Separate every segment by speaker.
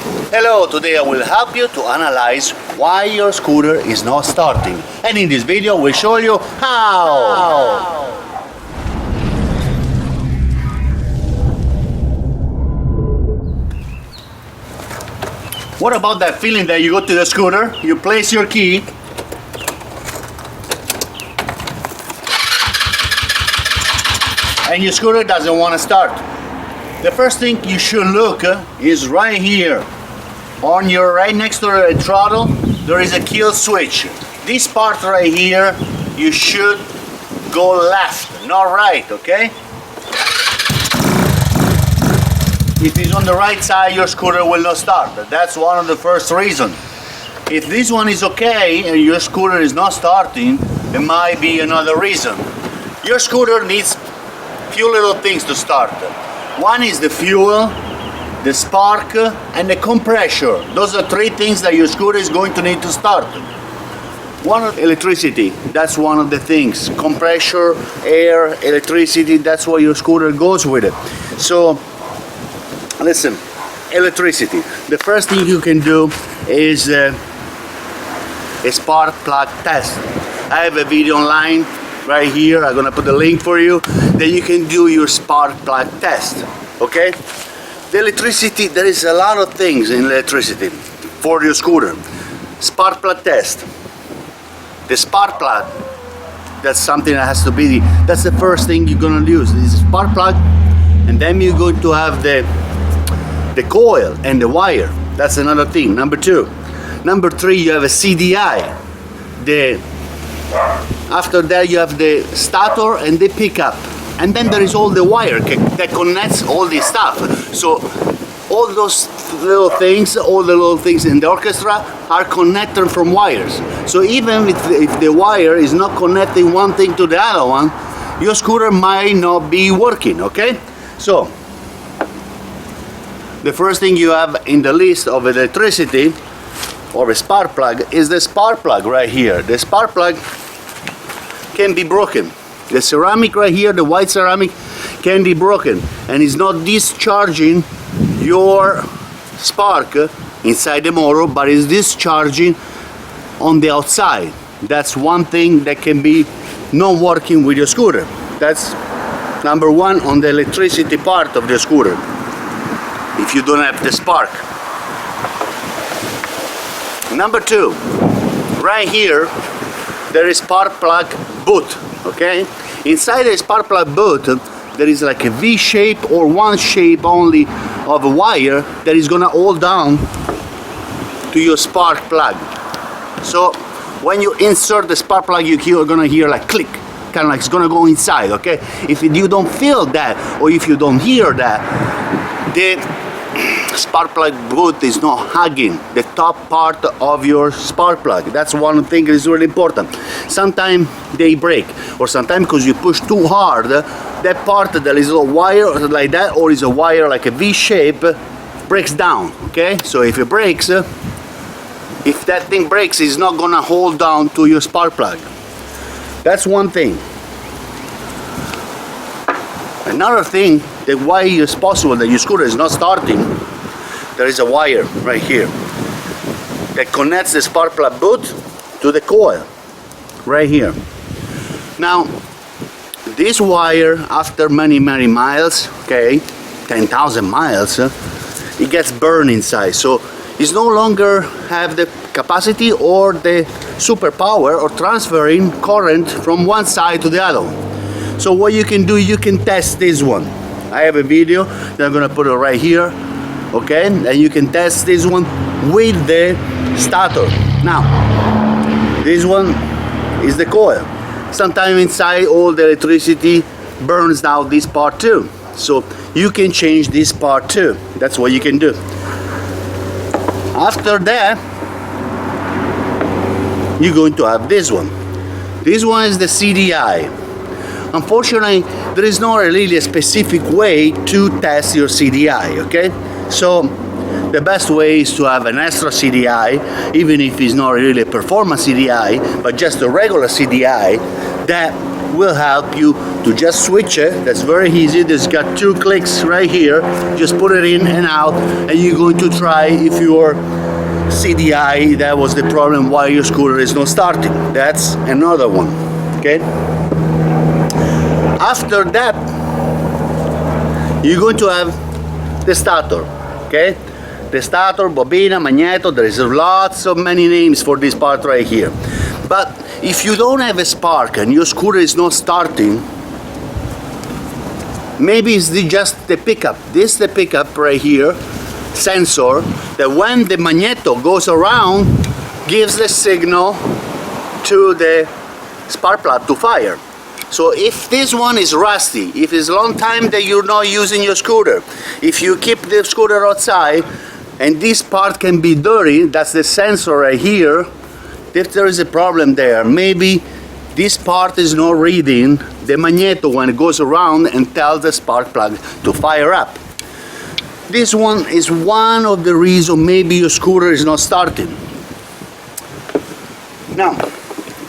Speaker 1: Hello, today I will help you to analyze why your scooter is not starting. And in this video we'll show you how. What about that feeling that you go to the scooter, you place your key, and your scooter doesn't want to start? The first thing you should look is right here. On your right next to the throttle, there is a kill switch. This part right here, you should go left, not right, okay? If it's on the right side, your scooter will not start. That's one of the first reasons. If this one is okay and your scooter is not starting, it might be another reason. Your scooter needs few little things to start. One is the fuel, the spark, and the compressor. Those are three things that your scooter is going to need to start. One of electricity, that's one of the things. Compressor, air, electricity, that's why your scooter goes with it. So, listen, electricity. The first thing you can do is a spark plug test. I have a video online right here. I'm gonna put the link for you. Then you can do your spark plug test, okay? The electricity, there is a lot of things in electricity for your scooter. Spark plug test. The spark plug, that's something that has to be, that's the first thing you're gonna use. This is spark plug, and then you're going to have the coil and the wire. That's another thing. Number two. Number three, you have a CDI. After that you have the starter and the pickup, and then there is all the wire that connects all this stuff. So all those little things, all the little things in the orchestra are connected from wires. So even if the wire is not connecting one thing to the other one, your scooter might not be working, okay? So the first thing you have in the list of electricity or a spark plug is the spark plug right here. The spark plug can be broken. The ceramic right here, the white ceramic, can be broken and is not discharging your spark inside the motor, but is discharging on the outside. That's one thing that can be not working with your scooter. That's number one on the electricity part of the scooter, if you don't have the spark. Number two, right here, there is spark plug boot, okay? Inside the spark plug boot, there is like a V shape or one shape only of a wire that is gonna hold down to your spark plug. So when you insert the spark plug, you're gonna hear like click, kind of like it's gonna go inside, okay? If you don't feel that, or if you don't hear that, the spark plug boot is not hugging the top part of your spark plug. That's one thing that is really important. Sometimes they break, or sometimes because you push too hard, that part that is a wire like that, or is a wire like a V shape, breaks down, okay? So if it breaks, if that thing breaks, it's not gonna hold down to your spark plug. That's one thing. Another thing, that why it's possible that your scooter is not starting, there is a wire right here that connects the spark plug boot to the coil right here. Now this wire, after many miles, okay, 10,000 miles, it gets burned inside, so it's no longer have the capacity or the superpower or transferring current from one side to the other one. So what you can do, you can test this one. I have a video that I'm gonna put it right here, okay? And you can test this one with the starter. Now, this one is the coil. Sometimes inside all the electricity burns out this part too. So you can change this part too. That's what you can do. After that, you're going to have this one. This one is the CDI. Unfortunately, there is not really a specific way to test your CDI, okay? So the best way is to have an extra CDI, even if it's not really a performance CDI, but just a regular CDI that will help you to just switch it. That's very easy. There's got 2 clicks right here. Just put it in and out, and you're going to try if your CDI, that was the problem why your scooter is not starting. That's another one. Okay. After that, you're going to have the starter. Okay. The starter, bobina, magneto. There is lots of many names for this part right here. But if you don't have a spark and your scooter is not starting, maybe it's just the pickup. This is the pickup right here, sensor, that when the magneto goes around, gives the signal to the spark plug to fire. So if this one is rusty, if it's a long time that you're not using your scooter, if you keep the scooter outside and this part can be dirty, that's the sensor right here. If there is a problem there, maybe this part is not reading the magneto when it goes around and tells the spark plug to fire up. This one is one of the reasons maybe your scooter is not starting. Now,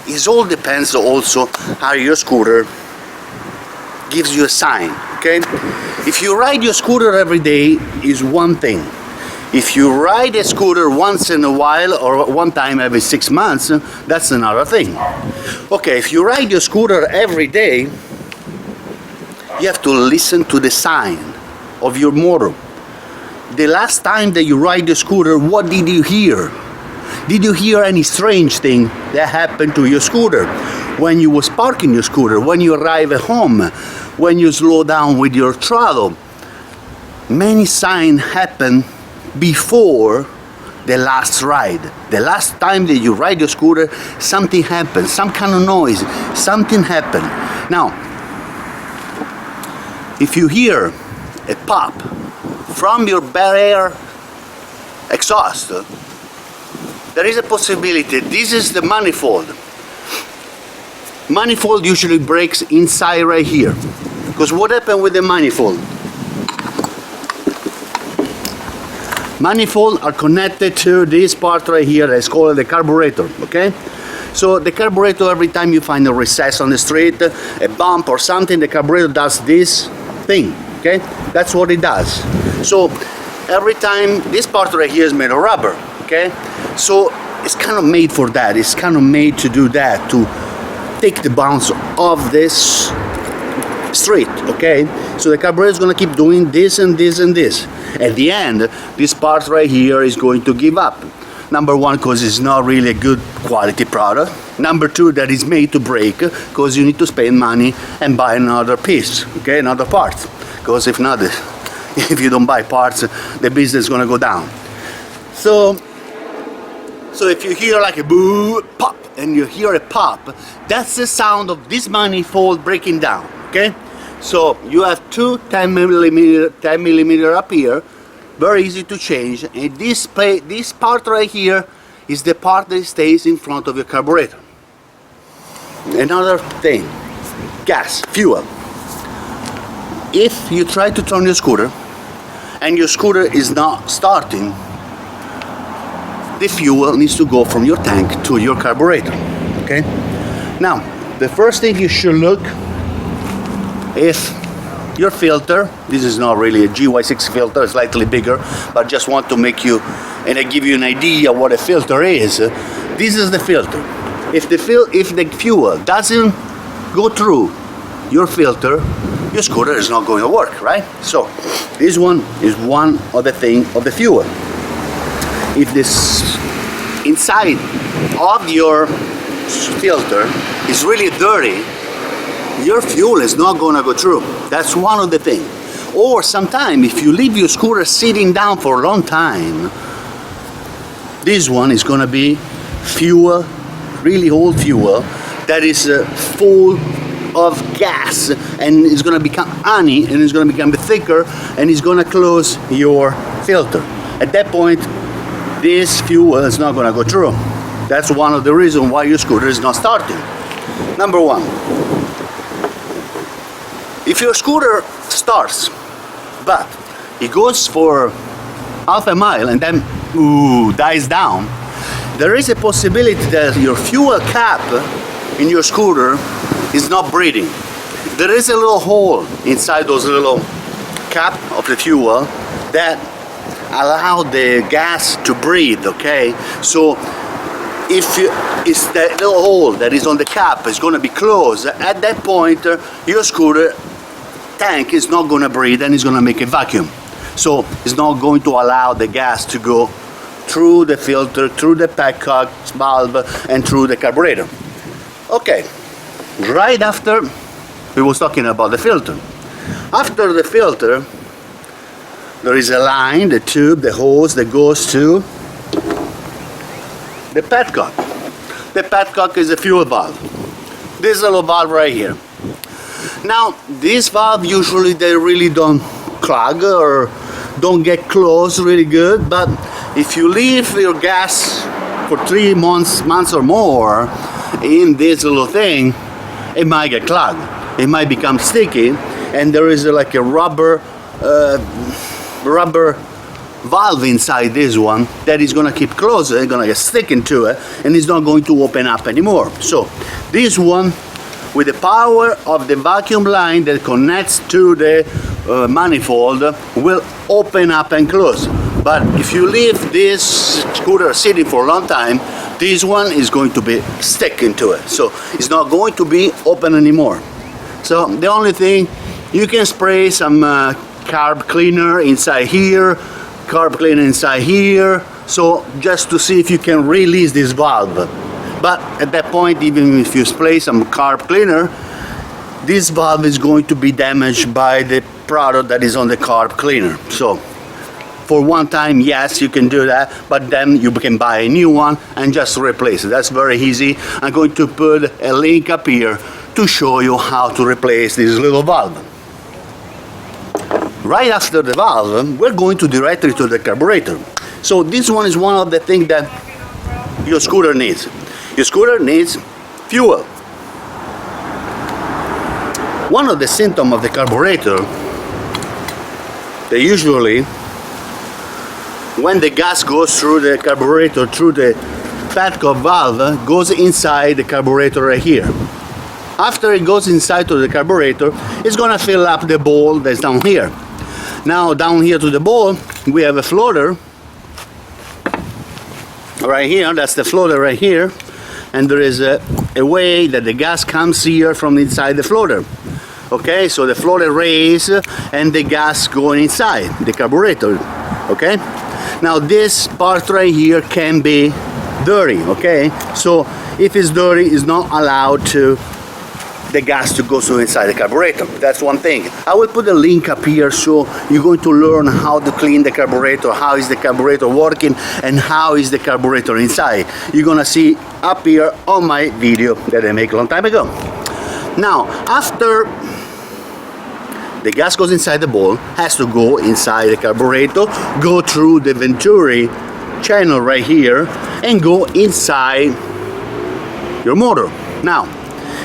Speaker 1: it all depends also how your scooter gives you a sign, okay? If you ride your scooter every day is one thing. If you ride a scooter once in a while or one time every 6 months, that's another thing. Okay, if you ride your scooter every day, you have to listen to the sign of your motor. The last time that you ride the scooter, what did you hear? Did you hear any strange thing that happened to your scooter? When you was parking your scooter, when you arrive at home, when you slow down with your throttle, many signs happen before the last ride. The last time that you ride your scooter, something happened, some kind of noise, something happened. Now, if you hear a pop from your bel air exhaust, there is a possibility this is the manifold. Manifold usually breaks inside right here. Because what happened with the manifold? Manifold are connected to this part right here that's called the carburetor, okay? So the carburetor, every time you find a recess on the street, a bump or something, the carburetor does this thing, okay? That's what it does. So every time, this part right here is made of rubber, okay? So it's kind of made for that. It's kind of made to do that, to take the bounce of this street, okay? So the carburetor is going to keep doing this and this and this. At the end, this part right here is going to give up. Number one, because it's not really a good quality product. Number two, that is made to break, because you need to spend money and buy another piece, okay, another part. Because if not, if you don't buy parts, the business is going to go down. So if you hear like a boo, pop, and you hear a pop, that's the sound of this manifold breaking down, okay? So you have two 10 millimeter up here, very easy to change, and this part right here is the part that stays in front of your carburetor. Another thing, gas, fuel. If you try to turn your scooter and your scooter is not starting, the fuel needs to go from your tank to your carburetor, okay? Now, the first thing you should look if your filter, this is not really a GY6 filter, it's slightly bigger, but just want to make you, and I give you an idea what a filter is. This is the filter. If the fuel doesn't go through your filter, your scooter is not going to work, right? So this one is one of the things of the fuel. If this inside of your filter is really dirty, your fuel is not going to go through. That's one of the things. Or sometimes if you leave your scooter sitting down for a long time, this one is going to be fuel, really old fuel, that is full of gas, and it's going to become honey, and it's going to become thicker, and it's going to close your filter. At that point, this fuel is not going to go through. That's one of the reasons why your scooter is not starting. Number one. If your scooter starts, but it goes for half a mile and then dies down, there is a possibility that your fuel cap in your scooter is not breathing. There is a little hole inside those little cap of the fuel that allow the gas to breathe, okay? So if it's that little hole that is on the cap is going to be closed, at that point your scooter tank is not going to breathe and it's going to make a vacuum. So it's not going to allow the gas to go through the filter, through the petcock valve, and through the carburetor. Okay, right after we was talking about the filter. After the filter, there is a line, the tube, the hose that goes to the petcock. The petcock is a fuel valve. This little valve right here. Now, this valve usually they really don't clog or don't get close really good, but if you leave your gas for 3 months or more in this little thing, it might get clogged. It might become sticky, and there is like a rubber valve inside this one that is going to keep closed, it's going to get sticking to it, and it's not going to open up anymore. So this one, with the power of the vacuum line that connects to the manifold, will open up and close. But if you leave this scooter sitting for a long time, this one is going to be sticking to it, so it's not going to be open anymore. So the only thing, you can spray some carb cleaner inside here, carb cleaner inside here, so just to see if you can release this valve. But at that point, even if you spray some carb cleaner, this valve is going to be damaged by the product that is on the carb cleaner. So for one time, yes, you can do that, but then you can buy a new one and just replace it. That's very easy. I'm going to put a link up here to show you how to replace this little valve. Right after the valve, we're going to directly to the carburetor. So this one is one of the things that your scooter needs. Your scooter needs fuel. One of the symptoms of the carburetor, they usually, when the gas goes through the carburetor, through the petcock valve, goes inside the carburetor right here. After it goes inside to the carburetor, it's going to fill up the bowl that's down here. Now down here to the bowl, we have a floater right here. That's the floater right here. And there is a way that the gas comes here from inside the floater. Okay, so the floater raises and the gas going inside the carburetor. Okay, now this part right here can be dirty. Okay, so if it's dirty, it's not allowed to the gas to go so inside the carburetor. That's one thing. I will put a link up here, so you're going to learn how to clean the carburetor, how is the carburetor working, and how is the carburetor inside. You're gonna see up here on my video that I make a long time ago. Now, after the gas goes inside the bowl, has to go inside the carburetor, go through the Venturi channel right here, and go inside your motor. Now,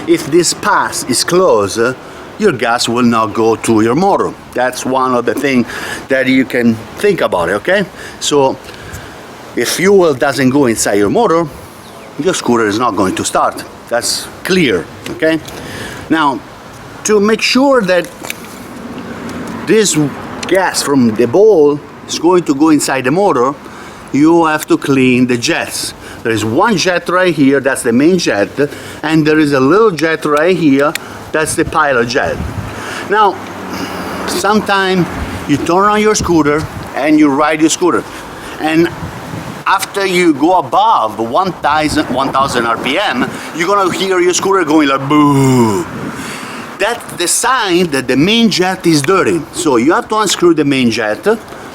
Speaker 1: if this pass is closed, your gas will not go to your motor. That's one of the things that you can think about, okay? So if fuel doesn't go inside your motor, your scooter is not going to start. That's clear, okay? Now, to make sure that this gas from the bowl is going to go inside the motor, you have to clean the jets. There is one jet right here, that's the main jet, and there is a little jet right here, that's the pilot jet. Now, sometimes you turn on your scooter and you ride your scooter, and after you go above 1,000 RPM, you're gonna hear your scooter going like boo. That's the sign that the main jet is dirty. So you have to unscrew the main jet,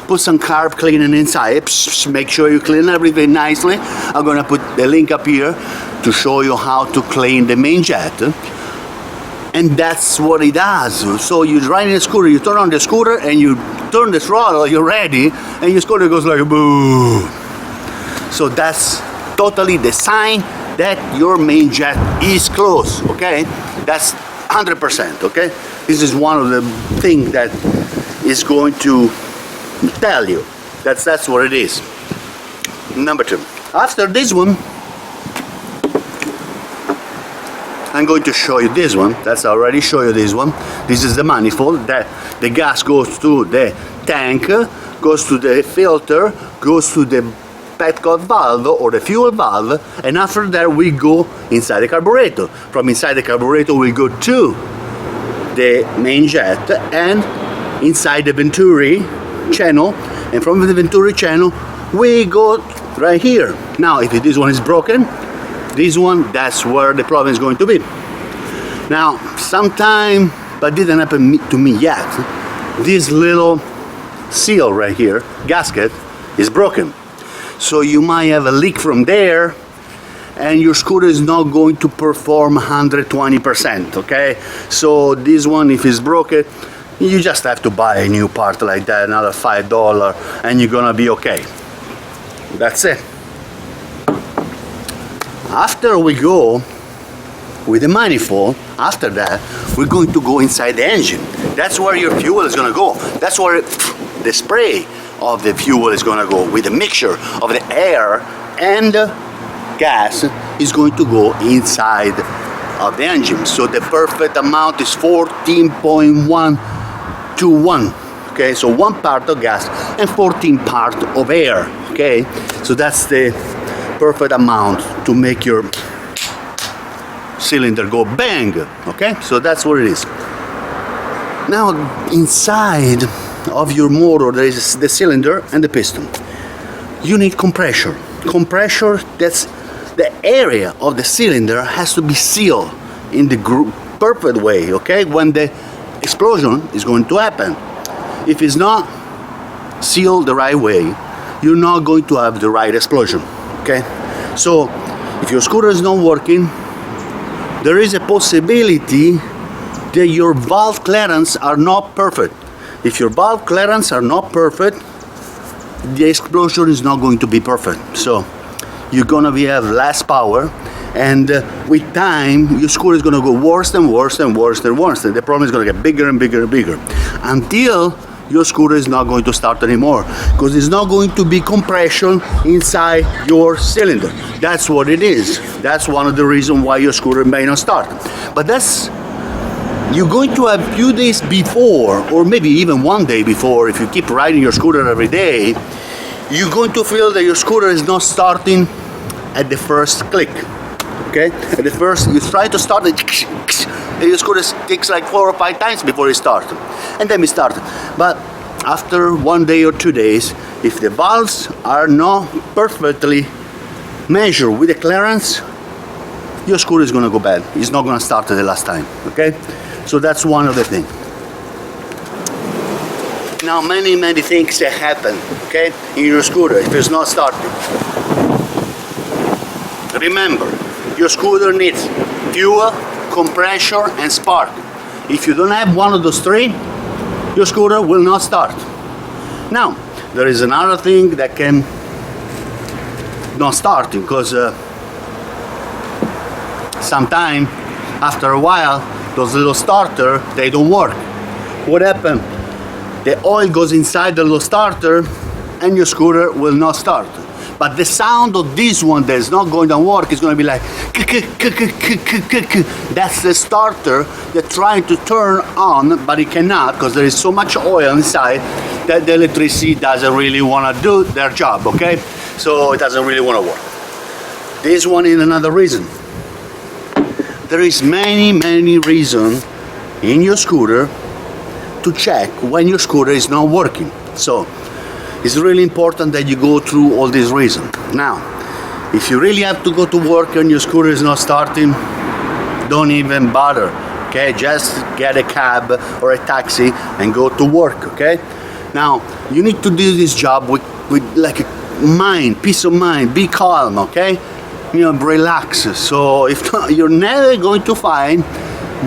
Speaker 1: put some carb cleaning inside, make sure you clean everything nicely. I'm gonna put the link up here to show you how to clean the main jet. And that's what it does. So you're riding a scooter, you turn on the scooter and you turn the throttle, you're ready, and your scooter goes like boo. So that's totally the sign that your main jet is closed, okay? That's 100%, okay? This is one of the things that is going to tell you. That's what it is. Number two. After this one, I'm going to show you this one. That's already show you this one. This is the manifold that the gas goes to the tank, goes to the filter, goes to the petcock valve or the fuel valve, and after that we go inside the carburetor. From inside the carburetor we go to the main jet and inside the Venturi channel, and from the Venturi channel we go right here. Now if this one is broken, this one, that's where the problem is going to be. Now sometime, but didn't happen to me yet, this little seal right here, gasket, is broken. So you might have a leak from there and your scooter is not going to perform 120%, okay? So this one, if it's broken, you just have to buy a new part like that, another $5, and you're gonna be okay. That's it. After we go with the manifold, after that, we're going to go inside the engine. That's where your fuel is gonna go. That's where the spray of the fuel is gonna go, with a mixture of the air and gas is going to go inside of the engine. So the perfect amount is 14.1 to 1. Okay, so 1 part of gas and 14 part of air. Okay, so that's the perfect amount to make your cylinder go bang. Okay, so that's what it is. Now inside of your motor there is the cylinder and the piston. You need compressor. Compressor, that's the area of the cylinder has to be sealed in the perfect way, okay, when the explosion is going to happen. If it's not sealed the right way, you're not going to have the right explosion, okay? So if your scooter is not working, there is a possibility that your valve clearance are not perfect. If your valve clearance are not perfect, the explosion is not going to be perfect. So you're gonna have less power, and with time your scooter is gonna go worse and worse and worse and worse. The problem is gonna get bigger and bigger and bigger until your scooter is not going to start anymore, because it's not going to be compression inside your cylinder. That's what it is. That's one of the reasons why your scooter may not start. But that's, you're going to have a few days before, or maybe even one day before, if you keep riding your scooter every day, you're going to feel that your scooter is not starting at the first click. Okay? At the first, you try to start it, and your scooter takes like 4 or 5 times before it starts. And then it starts. But after 1 day or 2 days, if the valves are not perfectly measured with the clearance, your scooter is going to go bad. It's not going to start the last time. Okay? So that's one of the things. Now many things that happen, okay, in your scooter if it's not starting. Remember, your scooter needs fuel, compression and spark. If you don't have one of those three, your scooter will not start. Now there is another thing that can not start, because sometime after a while those little starter, they don't work. What happened? The oil goes inside the little starter and your scooter will not start. But the sound of this one that's not going to work is going to be like that's the starter that's trying to turn on, but it cannot, because there is so much oil inside that the electricity doesn't really want to do their job, okay? So it doesn't really want to work. This one is another reason. There is many reasons in your scooter to check when your scooter is not working. So it's really important that you go through all these reasons. Now, if you really have to go to work and your scooter is not starting, don't even bother, okay? Just get a cab or a taxi and go to work, okay? Now, you need to do this job with like a mind, peace of mind, be calm, okay? You know, relax. So if not, you're never going to find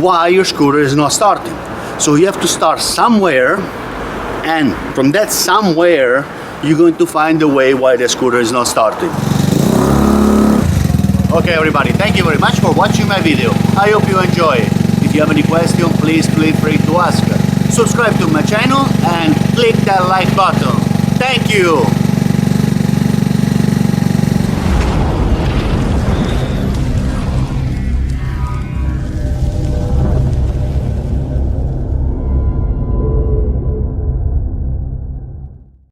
Speaker 1: why your scooter is not starting. So you have to start somewhere, and from that somewhere you're going to find the way why the scooter is not starting. Okay everybody, thank you very much for watching my video. I hope you enjoy it. If you have any question, please feel free to ask. Subscribe to my channel and click that like button. Thank you.